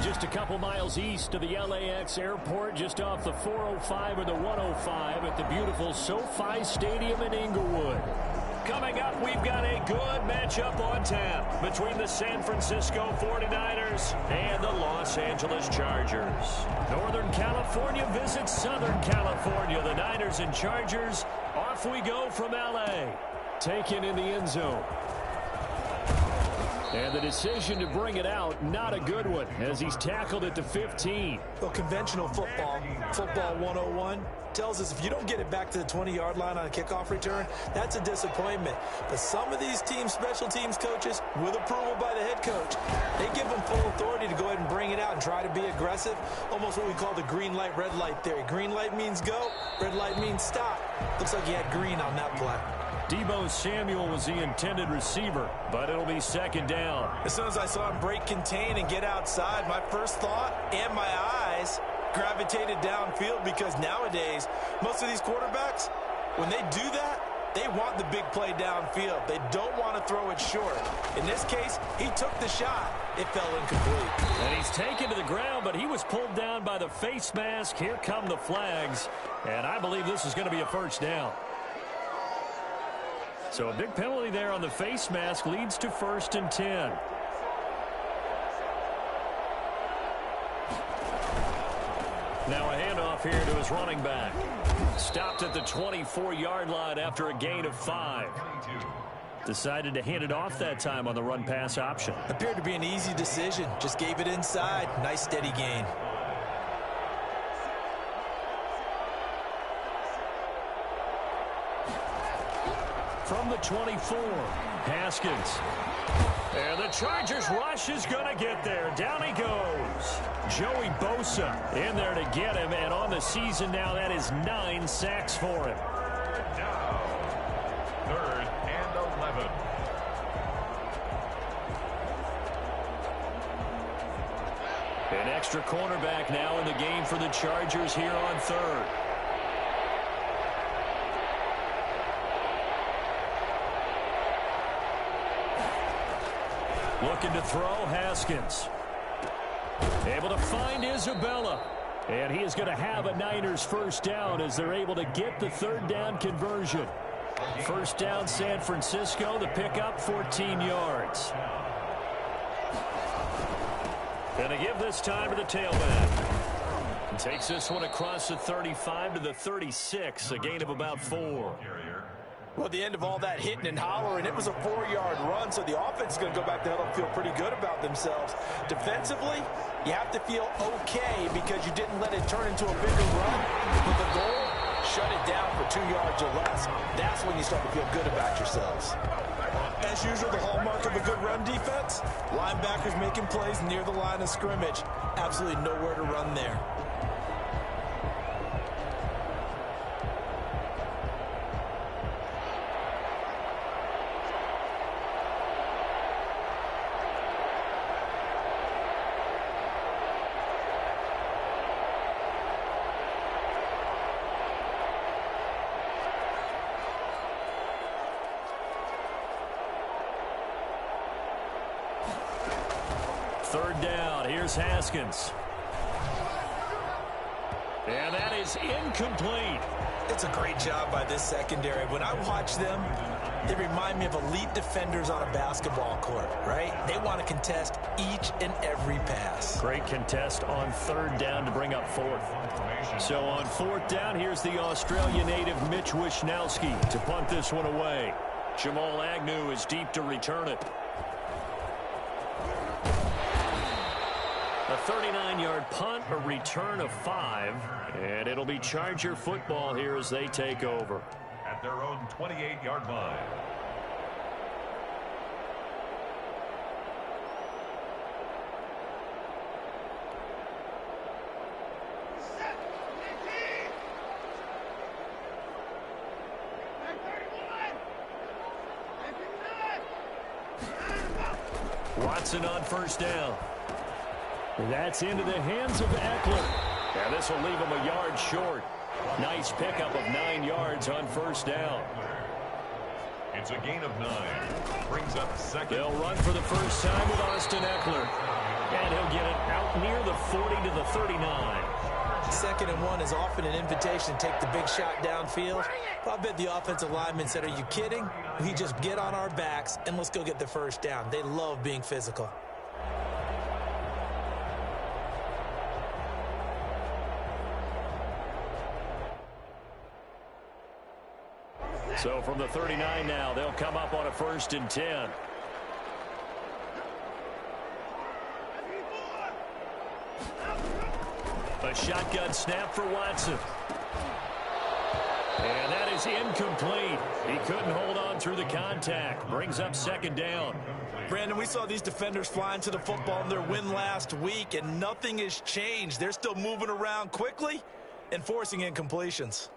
Just a couple miles east of the LAX airport, just off the 405 or the 105 at the beautiful SoFi Stadium in Inglewood. Coming up, we've got a good matchup on tap between the San Francisco 49ers and the Los Angeles Chargers. Northern California visits Southern California. The Niners and Chargers, off we go from L.A. Taken in the end zone. And the decision to bring it out, not a good one, as he's tackled at the 15. Well, conventional football 101, tells us if you don't get it back to the 20-yard line on a kickoff return, that's a disappointment. But some of these special teams coaches, with approval by the head coach, they give them full authority to go ahead and bring it out and try to be aggressive, almost what we call the green light, red light theory. Green light means go, red light means stop. Looks like he had green on that play. Deebo Samuel was the intended receiver, but it'll be second down. As soon as I saw him break contain and get outside, my first thought and my eyes gravitated downfield, because nowadays, most of these quarterbacks, when they do that, they want the big play downfield. They don't want to throw it short. In this case, he took the shot. It fell incomplete. And he's taken to the ground, but he was pulled down by the face mask. Here come the flags, and I believe this is going to be a first down. So a big penalty there on the face mask leads to 1st and 10. Now a handoff here to his running back. Stopped at the 24-yard line after a gain of 5. Decided to hand it off that time on the run-pass option. Appeared to be an easy decision. Just gave it inside. Nice steady gain. From the 24, Haskins. And the Chargers rush is going to get there. Down he goes. Joey Bosa in there to get him. And on the season now, that is 9 sacks for him. Down. 3rd and 11. An extra cornerback now in the game for the Chargers here on 3rd. Looking to throw, Haskins. Able to find Isabella. And he is going to have a Niners first down as they're able to get the 3rd down conversion. First down, San Francisco. The pickup, 14 yards. Going to give this time to the tailback. And takes this one across the 35 to the 36. A gain of about 4. Well, at the end of all that hitting and hollering, it was a 4-yard run, so the offense is going to go back to huddle and feel pretty good about themselves. Defensively, you have to feel okay because you didn't let it turn into a bigger run. But the goal, shut it down for 2 yards or less. That's when you start to feel good about yourselves. As usual, the hallmark of a good run defense, linebackers making plays near the line of scrimmage. Absolutely nowhere to run there. Third down. Here's Haskins. And that is incomplete. It's a great job by this secondary. When I watch them, they remind me of elite defenders on a basketball court, right? They want to contest each and every pass. Great contest on 3rd down to bring up 4th. So on 4th down, here's the Australian native Mitch Wishnowsky to punt this one away. Jamal Agnew is deep to return it. A 39-yard punt, a return of 5, and it'll be Charger football here as they take over. At their own 28-yard line. Watson on first down. That's into the hands of Eckler. And this will leave him a yard short. Nice pickup of 9 yards on first down. It's a gain of 9. Brings up second. They'll run for the first time with Austin Ekeler. And he'll get it out near the 40 to the 39. 2nd and 1 is often an invitation to take the big shot downfield. I bet the offensive lineman said, are you kidding? We just get on our backs and let's go get the first down. They love being physical. So from the 39 now, they'll come up on a 1st and 10. A shotgun snap for Watson. And that is incomplete. He couldn't hold on through the contact. Brings up 2nd down. Brandon, we saw these defenders flying to the football in their win last week, and nothing has changed. They're still moving around quickly and forcing incompletions.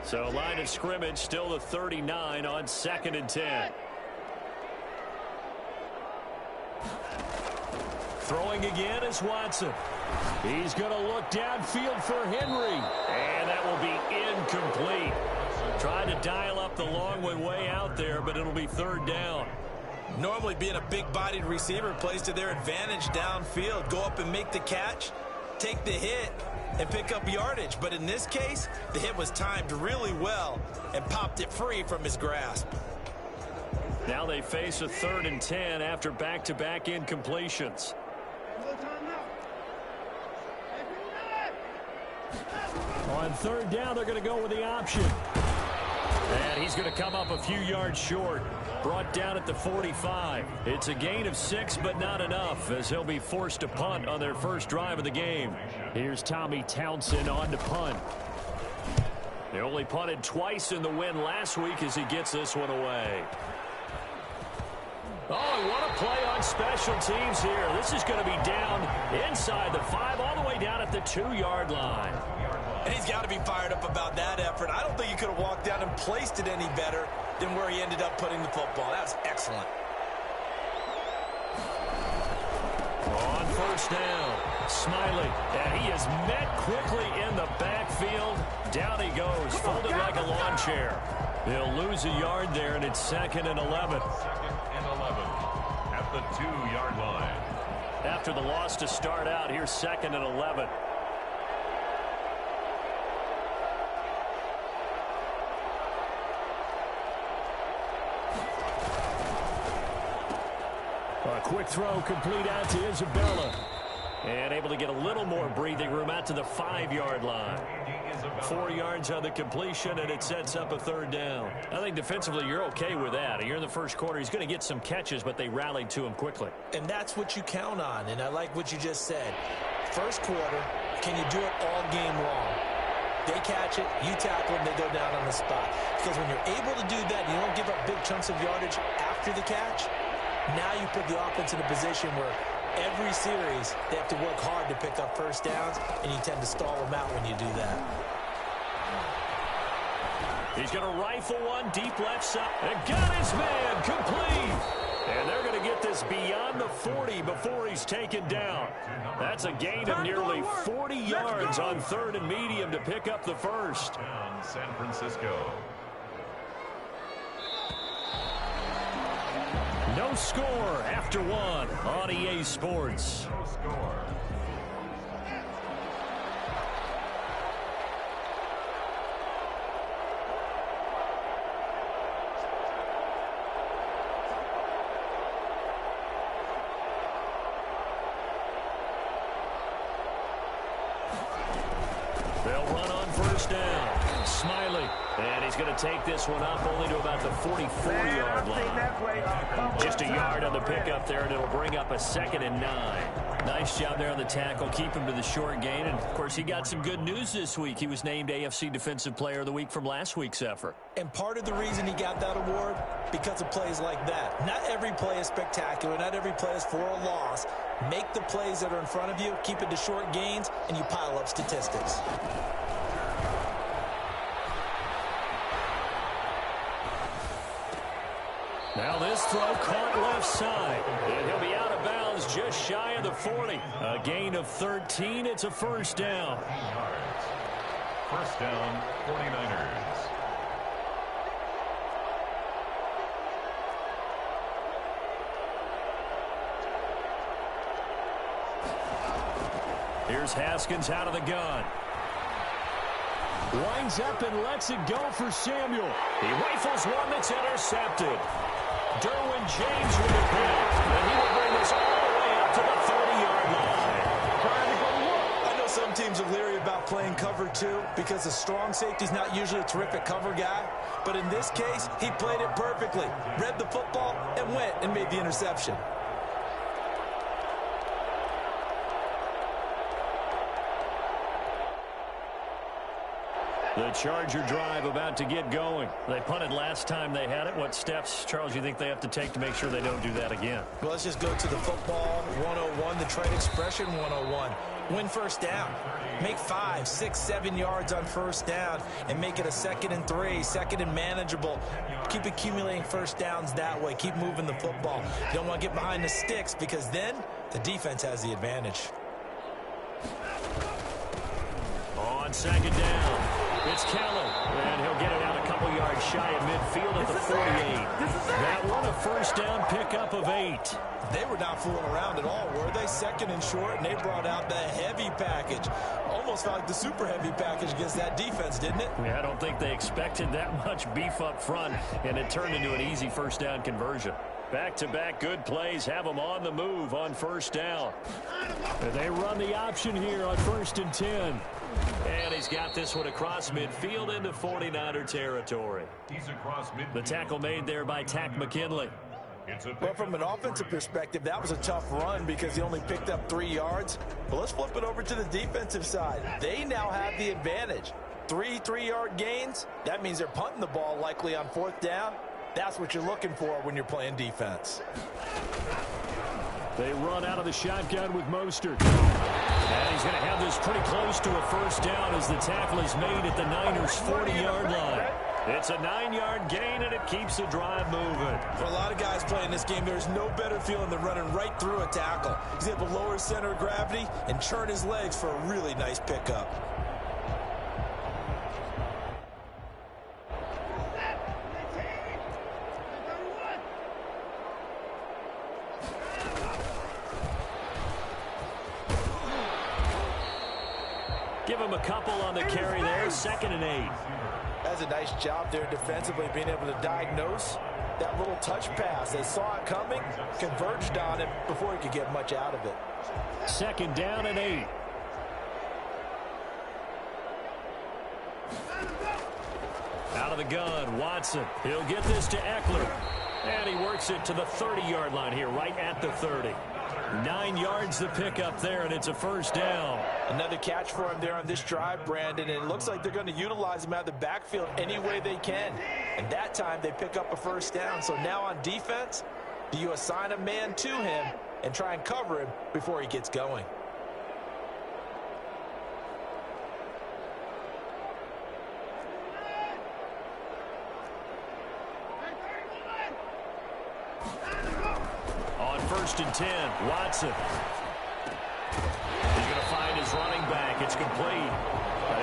So line of scrimmage still the 39 on 2nd and 10. Throwing again is Watson. He's going to look downfield for Henry. And that will be incomplete. Trying to dial up the long way out there, but it'll be 3rd down. Normally being a big-bodied receiver plays to their advantage downfield. Go up and make the catch, take the hit, and pick up yardage. But in this case, the hit was timed really well and popped it free from his grasp. Now they face a 3rd and 10 after back-to-back incompletions. On 3rd down, they're going to go with the option. And he's going to come up a few yards short. Brought down at the 45. It's a gain of 6, but not enough, as he'll be forced to punt on their first drive of the game. Here's Tommy Townsend on to punt. They only punted twice in the win last week as he gets this one away. Oh, what a play on special teams here. This is going to be down inside the 5, all the way down at the 2-yard line. And he's got to be fired up about that effort. I don't think he could have walked down and placed it any better than where he ended up putting the football. That was excellent. On 1st down, Smiley. And he is met quickly in the backfield. Down he goes, folded like a lawn chair. He'll lose a yard there, and it's 2nd and 11. 2nd and 11 at the 2-yard line. After the loss to start out, here's 2nd and 11. A quick throw complete out to Isabella. And able to get a little more breathing room out to the 5-yard line. 4 yards on the completion, and it sets up a 3rd down. I think defensively you're okay with that. You're in the first quarter. He's going to get some catches, but they rallied to him quickly. And that's what you count on, and I like what you just said. First quarter, can you do it all game long? They catch it, you tackle them, they go down on the spot. Because when you're able to do that, you don't give up big chunks of yardage after the catch. Now you put the offense in a position where every series they have to work hard to pick up first downs, and you tend to stall them out when you do that. He's going to rifle one deep left side. And got his man complete. And they're going to get this beyond the 40 before he's taken down. That's a gain of nearly 40 yards on 3rd and medium to pick up the first. Down San Francisco. No score after 1 on EA Sports. No score. They'll run on 1st down. Smiley. And he's going to take this one up only to about the 44-yard line. Just a yard on the pickup there, and it'll bring up a 2nd and 9. Nice job there on the tackle. Keep him to the short gain. And, of course, he got some good news this week. He was named AFC Defensive Player of the Week from last week's effort. And part of the reason he got that award, because of plays like that. Not every play is spectacular. Not every play is for a loss. Make the plays that are in front of you, keep it to short gains, and you pile up statistics. Now this throw caught left side. And he'll be out of bounds just shy of the 40. A gain of 13. It's a first down. First down, 49ers. Here's Haskins out of the gun. Winds up and lets it go for Samuel. He rifles one that's intercepted. Derwin James with the pass. And he will bring this all the way up to the 30-yard line. Trying to go to work. I know some teams are leery about playing cover 2 because a strong safety's not usually a terrific cover guy. But in this case, he played it perfectly. Read the football and went and made the interception. The Charger drive about to get going. They punted last time they had it. What steps, Charles, you think they have to take to make sure they don't do that again? Well, let's just go to the football 101, the trade expression 101. Win first down. Make 5, 6, 7 yards on first down and make it a 2nd and 3, 2nd and manageable. Keep accumulating first downs that way. Keep moving the football. You don't want to get behind the sticks because then the defense has the advantage. On 2nd down. It's Kelly, and he'll get it out a couple yards shy of midfield at the 48. That one a first down pickup of 8. They were not fooling around at all, were they? 2nd and short, and they brought out the heavy package. Almost felt like the super heavy package against that defense, didn't it? Yeah, I don't think they expected that much beef up front, and it turned into an easy first down conversion. Back-to-back good plays have them on the move on first down. And they run the option here on 1st and 10. And he's got this one across midfield into 49er territory. He's across midfield. The tackle made there by Tack McKinley. Well, from an offensive perspective, that was a tough run because he only picked up 3 yards. But let's flip it over to the defensive side. They now have the advantage. 3 3-yard gains. That means they're punting the ball likely on 4th down. That's what you're looking for when you're playing defense. They run out of the shotgun with Mostert. And he's going to have this pretty close to a first down as the tackle is made at the Niners' 40-yard line. It's a 9-yard gain, and it keeps the drive moving. For a lot of guys playing this game, there's no better feeling than running right through a tackle. He's able to lower his center of gravity and churn his legs for a really nice pickup. Give him a couple on the carry there, 2nd and 8. That's a nice job there defensively, being able to diagnose that little touch pass. They saw it coming, converged on it before he could get much out of it. 2nd down and 8. Out of the gun, Watson. He'll get this to Eckler. And he works it to the 30-yard line here, right at the 30. 9 yards the pickup there, and it's a first down. Another catch for him there on this drive, Brandon, and it looks like they're going to utilize him out of the backfield any way they can. And that time they pick up a first down. So now on defense, do you assign a man to him and try and cover him before he gets going? On 1st and 10, Watson. He's going to find his running back. It's complete.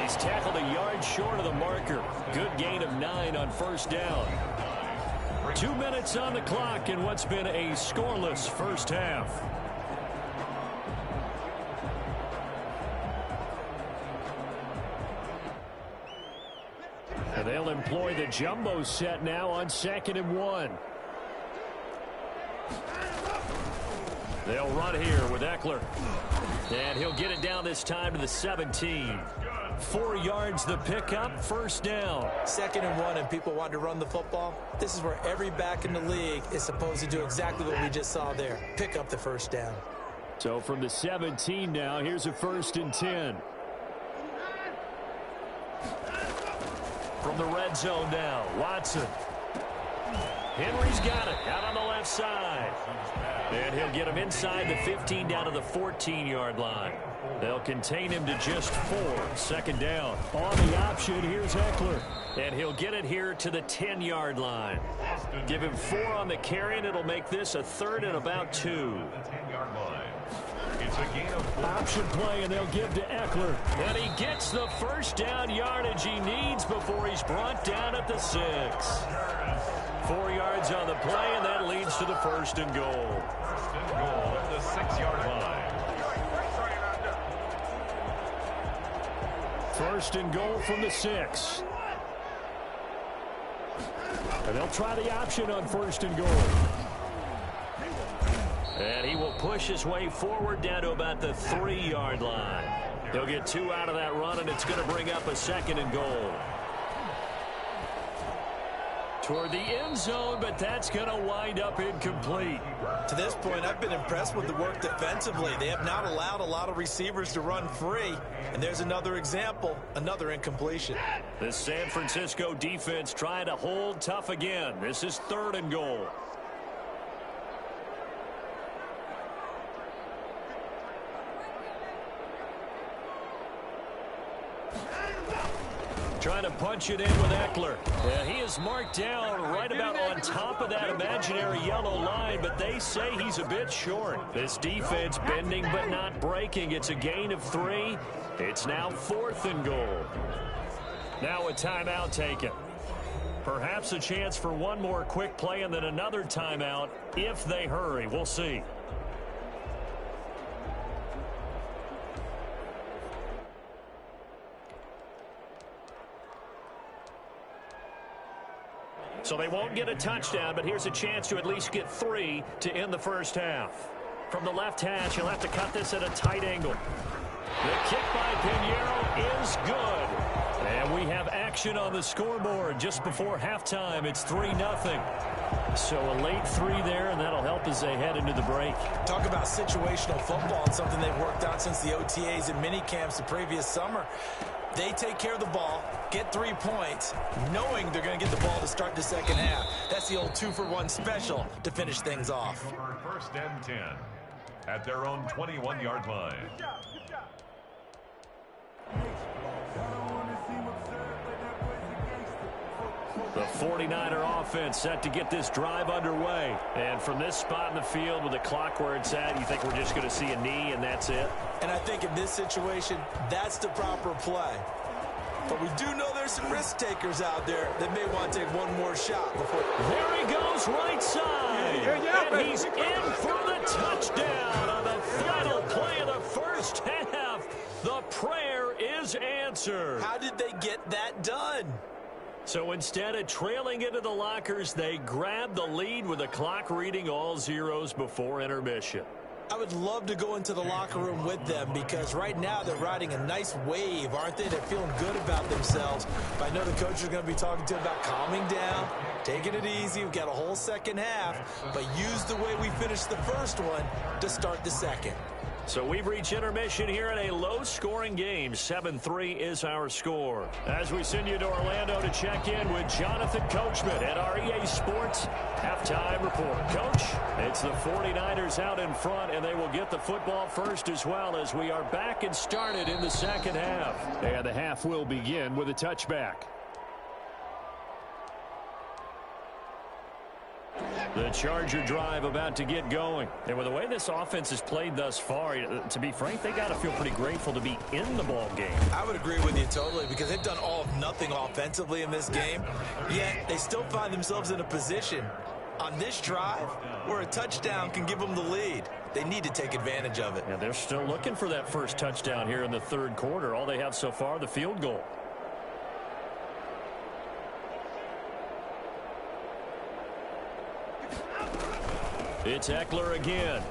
He's tackled a yard short of the marker. Good gain of 9 on first down. 2 minutes on the clock in what's been a scoreless first half. And they'll employ the jumbo set now on 2nd and 1. They'll run here with Eckler. And he'll get it down this time to the 17. 4 yards the pickup, first down. 2nd and 1, and people want to run the football. This is where every back in the league is supposed to do exactly what we just saw there. Pick up the first down. So from the 17 now, here's a 1st and 10. From the red zone now, Watson. Henry's got it out on the left side. And he'll get him inside the 15 down to the 14-yard line. They'll contain him to just 4. Second down. On the option, here's Eckler. And he'll get it here to the 10-yard line. Give him 4 on the carry, and it'll make this a 3rd and about 2. It's a gain of 4. Option play, and they'll give to Eckler. And he gets the first down yardage he needs before he's brought down at the 6. 4 yards on the play, and that leads to the 1st and goal. 1st and goal at the 6-yard line. 1st and goal from the 6. And they'll try the option on 1st and goal. And he will push his way forward down to about the 3-yard line. He'll get 2 out of that run, and it's going to bring up a 2nd and goal. Toward the end zone, but that's going to wind up incomplete. To this point, I've been impressed with the work defensively. They have not allowed a lot of receivers to run free. And there's another example, another incompletion. The San Francisco defense trying to hold tough again. This is 3rd and goal. Trying to punch it in with Eckler. Yeah, he is marked down right about on top of that imaginary yellow line, but they say he's a bit short. This defense bending but not breaking. It's a gain of 3. It's now 4th and goal. Now a timeout taken. Perhaps a chance for one more quick play and then another timeout if they hurry. We'll see. So they won't get a touchdown, but here's a chance to at least get 3 to end the first half. From the left hash, he'll have to cut this at a tight angle. The kick by Pinheiro is good. And we have action on the scoreboard just before halftime. It's 3-0. So a late 3 there, and that'll help as they head into the break. Talk about situational football. It's something they've worked out since the OTAs and mini camps the previous summer. They take care of the ball, get 3 points, knowing they're going to get the ball to start the second half. That's the old 2-for-1 special to finish things off. For 1st and 10 at their own 21-yard line. The 49er offense set to get this drive underway. And from this spot in the field with the clock where it's at, you think we're just going to see a knee and that's it? And I think in this situation, that's the proper play. But we do know there's some risk takers out there that may want to take one more shot before. There he goes, right side. And he's in for the touchdown on the final play of the first half. The prayer is answered. How did they get that done? So instead of trailing into the lockers, they grab the lead with the clock reading all zeros before intermission. I would love to go into the locker room with them because right now they're riding a nice wave, aren't they? They're feeling good about themselves. But I know the coach is going to be talking to them about calming down, taking it easy. We've got a whole second half, but use the way we finished the first one to start the second. So we've reached intermission here in a low-scoring game. 7-3 is our score. As we send you to Orlando to check in with Jonathan Coachman at our EA Sports Halftime Report. Coach, it's the 49ers out in front, and they will get the football first as well as we are back and started in the second half. And the half will begin with a touchback. The Charger drive about to get going. And with the way this offense has played thus far, to be frank, they got to feel pretty grateful to be in the ball game. I would agree with you totally because they've done all of nothing offensively in this game, yet they still find themselves in a position on this drive where a touchdown can give them the lead. They need to take advantage of it. Yeah, they're still looking for that first touchdown here in the third quarter. All they have so far, the field goal. It's Eckler again.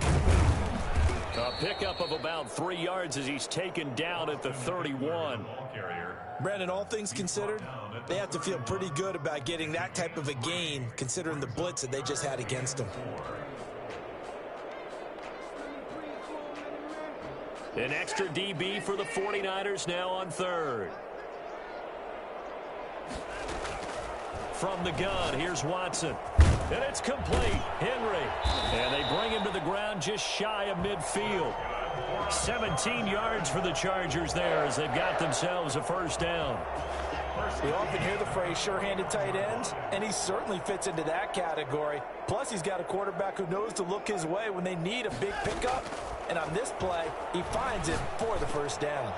A pickup of about 3 yards as he's taken down at the 31. Brandon, all things considered, they have to feel pretty good about getting that type of a gain considering the blitz that they just had against them. An extra DB for the 49ers now on third. From the gun, here's Watson. And it's complete. Henry. And they bring him to the ground just shy of midfield. 17 yards for the Chargers there as they've got themselves a first down. We often hear the phrase sure-handed tight ends, and he certainly fits into that category. Plus, he's got a quarterback who knows to look his way when they need a big pickup. And on this play, he finds it for the first down.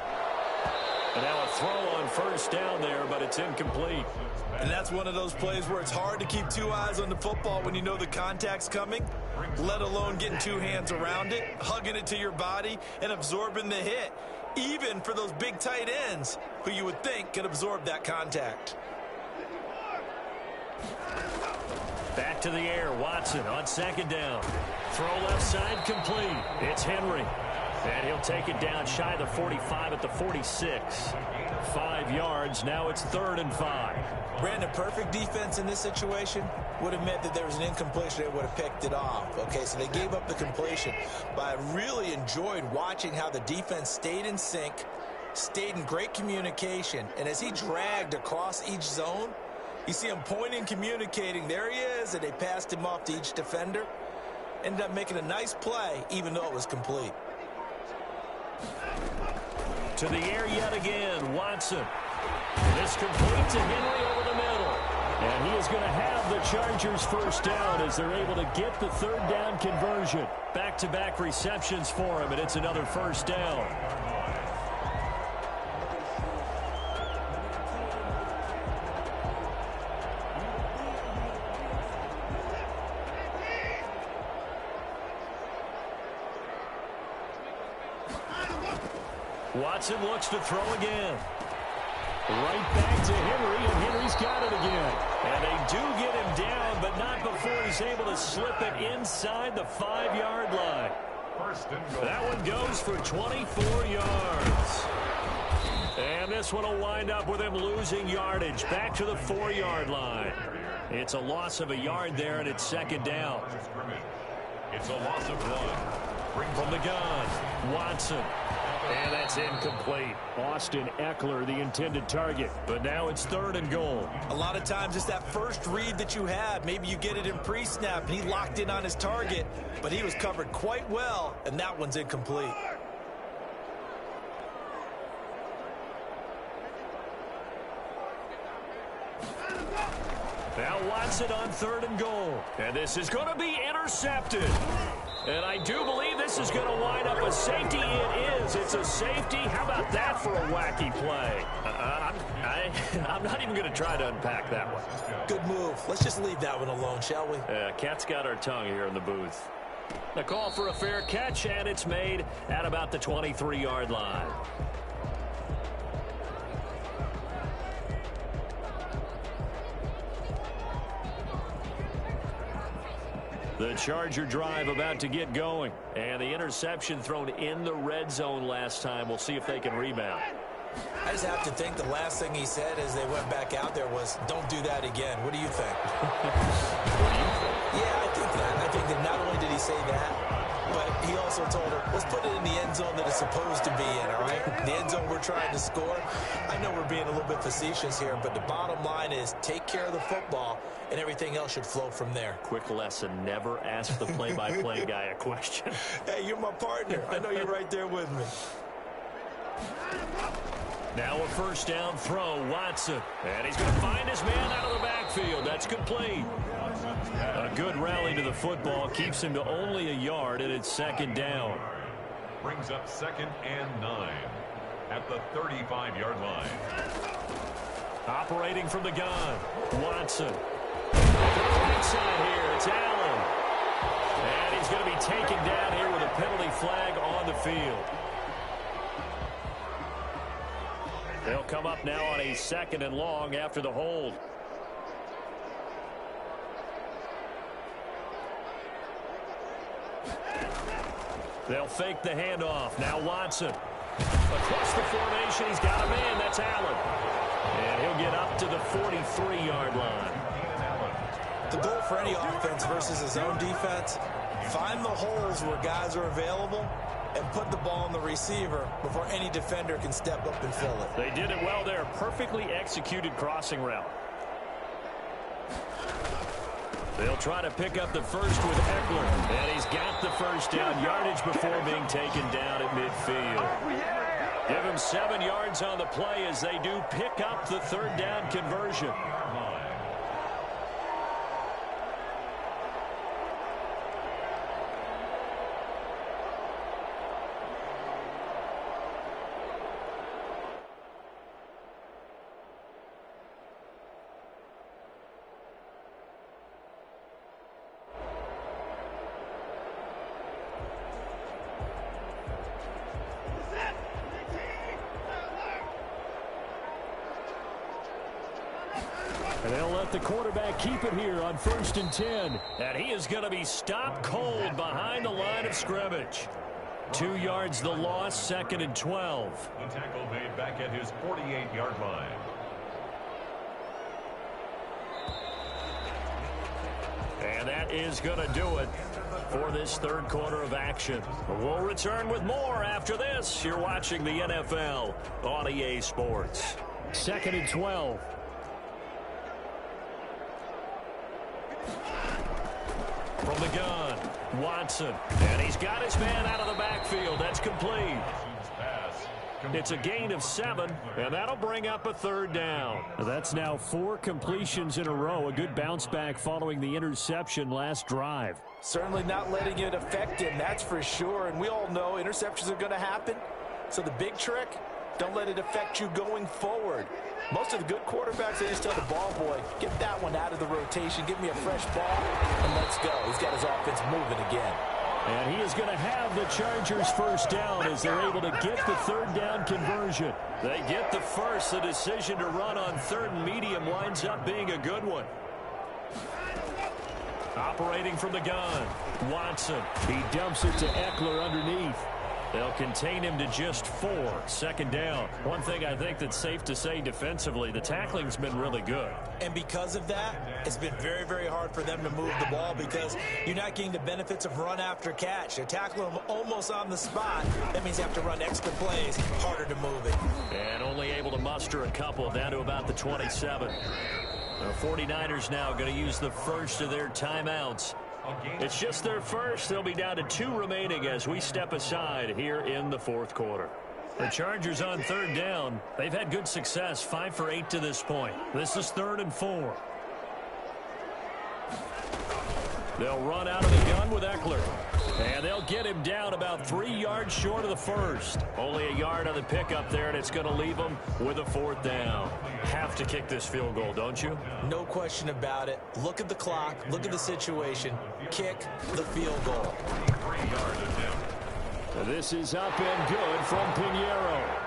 And now a throw on first down there, but it's incomplete. And that's one of those plays where it's hard to keep two eyes on the football when you know the contact's coming, let alone getting two hands around it, hugging it to your body, and absorbing the hit, even for those big tight ends who you would think could absorb that contact. Back to the air, Watson on second down. Throw left side complete. It's Henry. And he'll take it down shy of the 45 at the 46. 5 yards. Now it's 3rd and 5. Brandon, perfect defense in this situation would have meant that there was an incompletion. They would have picked it off. Okay, so they gave up the completion. But I really enjoyed watching how the defense stayed in sync, stayed in great communication. And as he dragged across each zone, you see him pointing, communicating. There he is, and they passed him off to each defender. Ended up making a nice play, even though it was complete. To the air yet again, Watson. This complete to Henry over the middle. And he is going to have the Chargers first down as they're able to get the 3rd down conversion. Back-to-back receptions for him, and it's another first down. Watson looks to throw again. Right back to Henry, and Henry's got it again. And they do get him down, but not before he's able to slip it inside the 5-yard line. That one goes for 24 yards. And this one will wind up with him losing yardage. Back to the 4-yard line. It's a loss of a yard there, and it's 2nd down. It's a loss of 1. From the gun, Watson. And that's incomplete. Austin Eckler, the intended target. But now it's 3rd and goal. A lot of times it's that first read that you have. Maybe you get it in pre-snap, and he locked in on his target, but he was covered quite well, and that one's incomplete. Now Watson on 3rd and goal. And this is going to be intercepted. And I do believe this is going to wind up a safety. It is. It's a safety. How about that for a wacky play? I'm not even going to try to unpack that one. Good move. Let's just leave that one alone, shall we? Cat's got our tongue here in the booth. A call for a fair catch, and it's made at about the 23-yard line. The Charger drive about to get going. And the interception thrown in the red zone last time. We'll see if they can rebound. I just have to think the last thing he said as they went back out there was, don't do that again. What do you think? Yeah, I think that. I think that not only did he say that, but he also told her, let's put it in the end zone that it's supposed to be in, all right? The end zone we're trying to score. I know we're being a little bit facetious here, but the bottom line is take care of the football, and everything else should flow from there. Quick lesson, never ask the play-by-play guy a question. Hey, you're my partner. I know you're right there with me. Now a first down throw, Watson. And he's going to find his man out of the backfield. That's complete. A good rally to the football keeps him to only a yard, and it's 2nd down. Brings up 2nd and 9 at the 35-yard line. Operating from the gun, Watson. To the right side here, it's Allen. And he's going to be taken down here with a penalty flag on the field. They'll come up now on a 2nd and long after the hold. They'll fake the handoff. Now Watson. Across the formation, he's got a man. That's Allen. And he'll get up to the 43-yard line. The goal for any offense versus his own defense, find the holes where guys are available and put the ball on the receiver before any defender can step up and fill it. They did it well there. Perfectly executed crossing route. They'll try to pick up the first with Eckler. And he's got the first down yardage before being taken down at midfield. Give him 7 yards on the play as they do pick up the third down conversion. And they'll let the quarterback keep it here on 1st and 10. And he is going to be stopped cold behind the line of scrimmage. 2 yards the loss, 2nd and 12. The tackle made back at his 48-yard line. And that is going to do it for this third quarter of action. We'll return with more after this. You're watching the NFL on EA Sports. 2nd and 12. From the gun, Watson. And he's got his man out of the backfield. That's complete. It's a gain of 7, and that'll bring up a third down. That's now 4 completions in a row. A good bounce back following the interception last drive. Certainly not letting it affect him, that's for sure. And we all know interceptions are going to happen. So the big trick, don't let it affect you going forward. Most of the good quarterbacks, they just tell the ball boy, get that one out of the rotation, give me a fresh ball, and let's go. He's got his offense moving again. And he is going to have the Chargers first down as they're able to get the third down conversion. They get the first. The decision to run on 3rd and medium winds up being a good one. Operating from the gun, Watson. He dumps it to Eckler underneath. They'll contain him to just 4. 2nd down. One thing I think that's safe to say defensively, the tackling's been really good. And because of that, it's been very, very hard for them to move the ball because you're not getting the benefits of run after catch. They're tackling them almost on the spot. That means you have to run extra plays, harder to move it. And only able to muster a couple down to about the 27. The 49ers now going to use the first of their timeouts. It's just their first. They'll be down to 2 remaining as we step aside here in the 4th quarter. The Chargers on 3rd down. They've had good success, 5 for 8 to this point. This is 3rd and 4. They'll run out of the gun with Eckler. And they'll get him down about 3 yards short of the first. Only a yard on the pickup there, and it's going to leave them with a 4th down. Have to kick this field goal, don't you? No question about it. Look at the clock. Look at the situation. Kick the field goal. This is up and good from Pinheiro.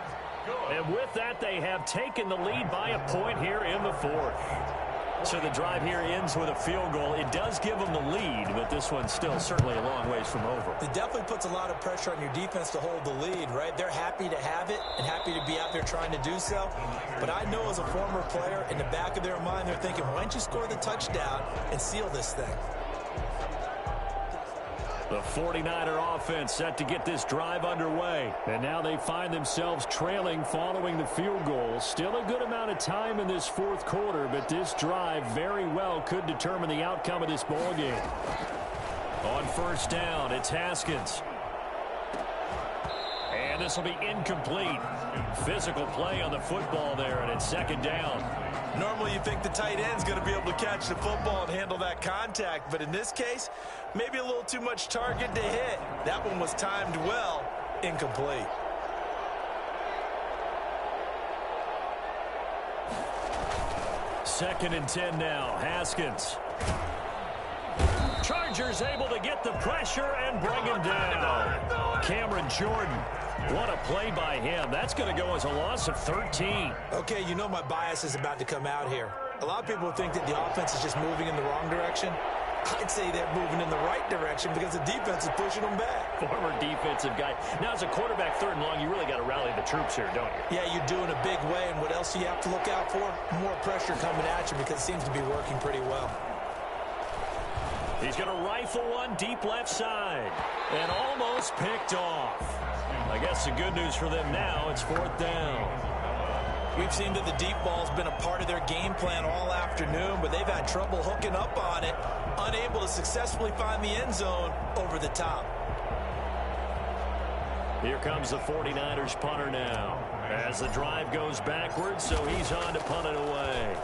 And with that, they have taken the lead by a point here in the 4th. So the drive here ends with a field goal. It does give them the lead, but this one's still certainly a long ways from over. It definitely puts a lot of pressure on your defense to hold the lead, right? They're happy to have it and happy to be out there trying to do so. But I know as a former player, in the back of their mind, they're thinking, why don't you score the touchdown and seal this thing? The 49er offense set to get this drive underway. And now they find themselves trailing following the field goal. Still a good amount of time in this 4th quarter, but this drive very well could determine the outcome of this ball game. On 1st down, it's Haskins. And this will be incomplete. Physical play on the football there, and it's 2nd down. Normally you think the tight end's going to be able to catch the football and handle that contact, but in this case, maybe a little too much target to hit. That one was timed well, incomplete. Second and 10 now, Haskins. Chargers able to get the pressure and bring him down. Cameron Jordan. What a play by him. That's going to go as a loss of 13. Okay, you know my bias is about to come out here. A lot of people think that the offense is just moving in the wrong direction. I'd say they're moving in the right direction because the defense is pushing them back. Former defensive guy. Now, as a quarterback 3rd and long, you really got to rally the troops here, don't you? Yeah, you do in a big way. And what else do you have to look out for? More pressure coming at you because it seems to be working pretty well. He's going to rifle one deep left side. And almost picked off. I guess the good news for them now, it's 4th down. We've seen that the deep ball's been a part of their game plan all afternoon, but they've had trouble hooking up on it. unable to successfully find the end zone over the top. Here comes the 49ers punter now. As the drive goes backwards, so he's on to punt it away.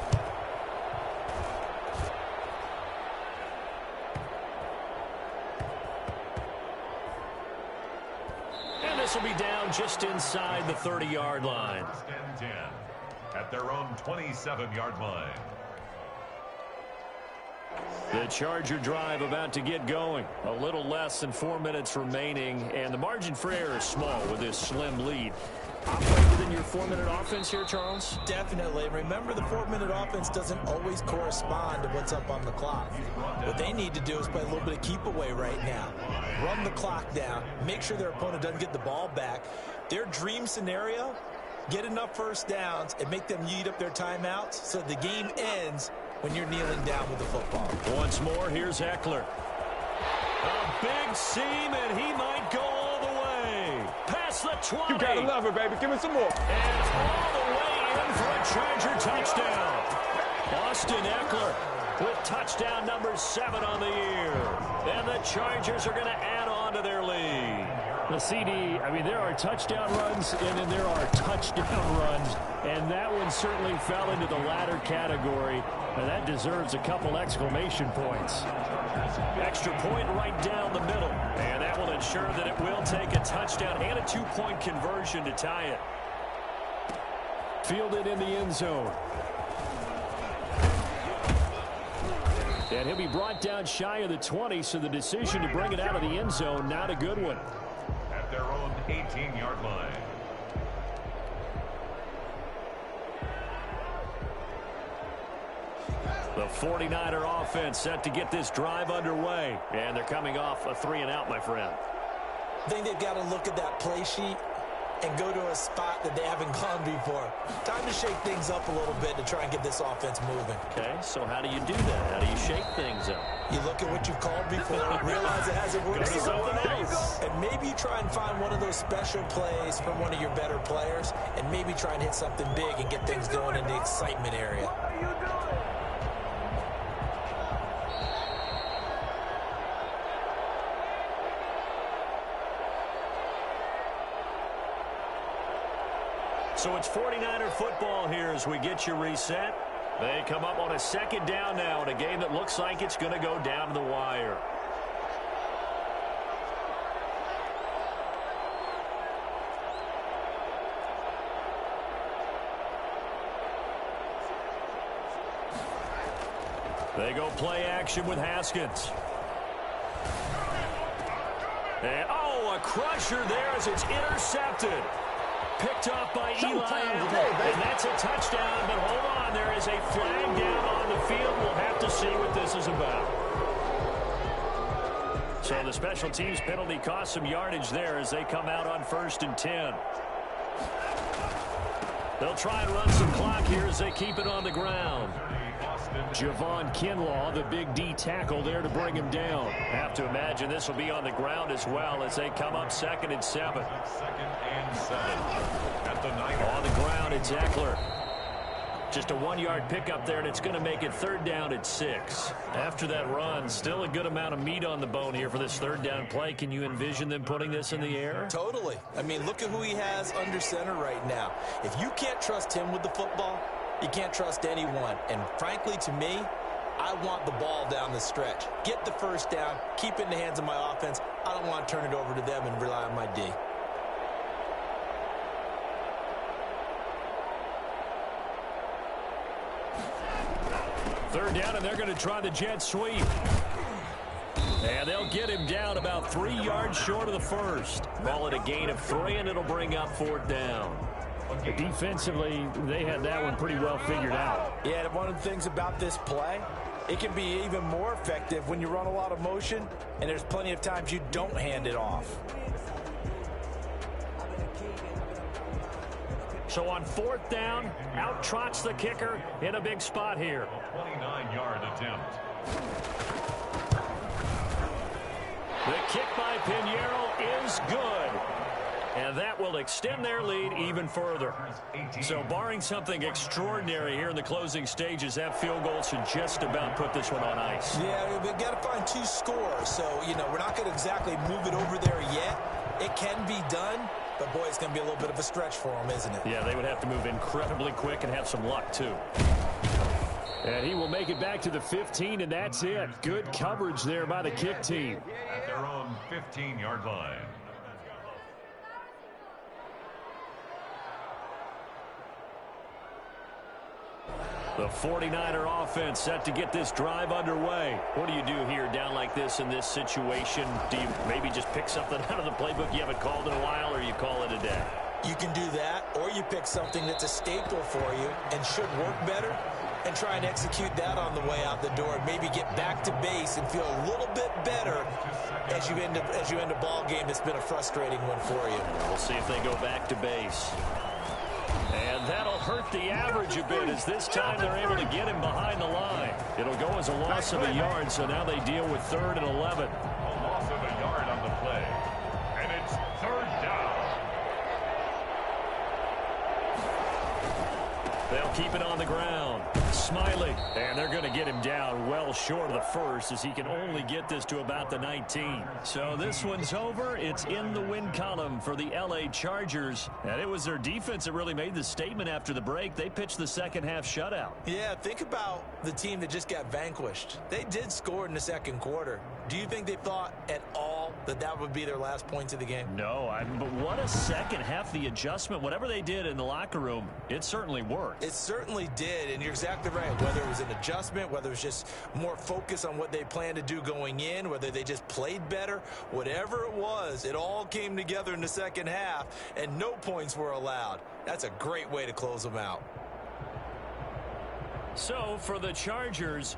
And this will be down just inside the 30-yard line. First and 10 at their own 27-yard line. The Charger drive about to get going. A little less than 4 minutes remaining, and the margin for error is small with this slim lead. Operate within your 4-minute offense here, Charles? Definitely. Remember, the 4-minute offense doesn't always correspond to what's up on the clock. What they need to do is play a little bit of keep away right now. Run the clock down. Make sure their opponent doesn't get the ball back. Their dream scenario, get enough first downs and make them eat up their timeouts so the game ends when you're kneeling down with the football. Once more, here's Eckler. A big seam, and he might go all the way. Past the 20. You gotta love it, baby. Give me some more. And all the way in for a Charger touchdown. Austin Eckler with touchdown number 7 on the year. And the Chargers are going to add on to their lead. The CD, I mean, there are touchdown runs, and then there are touchdown runs. And that one certainly fell into the latter category. And that deserves a couple exclamation points. Extra point right down the middle. And that will ensure that it will take a touchdown and a 2-point conversion to tie it. Fielded in the end zone. And he'll be brought down shy of the 20, so the decision to bring it out of the end zone, not a good one. At their own 18-yard line. The 49er offense set to get this drive underway. And they're coming off a 3-and-out, my friend. I think they've got to look at that play sheet and go to a spot that they haven't gone before. Time to shake things up a little bit to try and get this offense moving. Okay, so how do you do that? How do you shake things up? You look at what you've called before, realize it hasn't worked Go to something else. and maybe you try and find one of those special plays from one of your better players, and maybe try and hit something big and get things going in the excitement area. So it's 49er football here as we get you reset. They come up on a 2nd down now in a game that looks like it's going to go down to the wire. They go play action with Haskins. And, oh, a crusher there as it's intercepted. Picked off by Eli Apple, and that's a touchdown, but hold on, there is a flag down on the field. We'll have to see what this is about. So the special teams penalty cost some yardage there as they come out on 1st and 10. They'll try and run some clock here as they keep it on the ground. Javon Kinlaw, the big D tackle there to bring him down. Have to imagine this will be on the ground as well as they come up 2nd and 7. 2nd and 7 at the 9. On the ground, it's Eckler. Just a 1-yard pickup there, and it's going to make it 3rd down at 6. After that run, still a good amount of meat on the bone here for this 3rd down play. Can you envision them putting this in the air? Totally. I mean, look at who he has under center right now. If you can't trust him with the football, you can't trust anyone. And frankly, to me, I want the ball down the stretch. Get the 1st down, keep it in the hands of my offense. I don't want to turn it over to them and rely on my D. Third down, and they're going to try the jet sweep. And they'll get him down about 3 yards short of the 1st. Call it a gain of 3, and it'll bring up 4th down. Defensively, they had that one pretty well figured out. Yeah, one of the things about this play, it can be even more effective when you run a lot of motion, and there's plenty of times you don't hand it off. So on 4th down, out trots the kicker in a big spot here. 29-yard attempt. The kick by Pinheiro is good. And that will extend their lead even further. So barring something extraordinary here in the closing stages, that field goal should just about put this one on ice. Yeah, we've got to find 2 scores. So, we're not going to exactly move it over there yet. It can be done, but, boy, it's going to be a little bit of a stretch for them, isn't it? Yeah, they would have to move incredibly quick and have some luck, too. And he will make it back to the 15, and that's it. Good coverage there by the kick team. At their own 15-yard line. The 49er offense set to get this drive underway. What do you do here down like this in this situation? Do you maybe just pick something out of the playbook you haven't called in a while, or you call it a day? You can do that, or you pick something that's a staple for you and should work better and try and execute that on the way out the door and maybe get back to base and feel a little bit better as you end a ball game that's been a frustrating one for you. We'll see if they go back to base. And that'll hurt the average a bit as this time they're able to get him behind the line. It'll go as a loss of a yard, so now they deal with 3rd and 11. A loss of a yard on the play. And it's 3rd down. They'll keep it on the ground. Smiley. And they're going to get him down well short of the first as he can only get this to about the 19. So this one's over. It's in the win column for the L.A. Chargers. And it was their defense that really made the statement after the break. They pitched the second half shutout. Yeah, think about the team that just got vanquished. They did score in the second quarter. Do you think they thought at all that that would be their last points of the game? No, but what a second half. The adjustment, whatever they did in the locker room, it certainly worked. It certainly did, and you're exactly right. Whether it was an adjustment, whether it was just more focus on what they planned to do going in, whether they just played better, whatever it was, it all came together in the second half, and no points were allowed. That's a great way to close them out. So for the Chargers,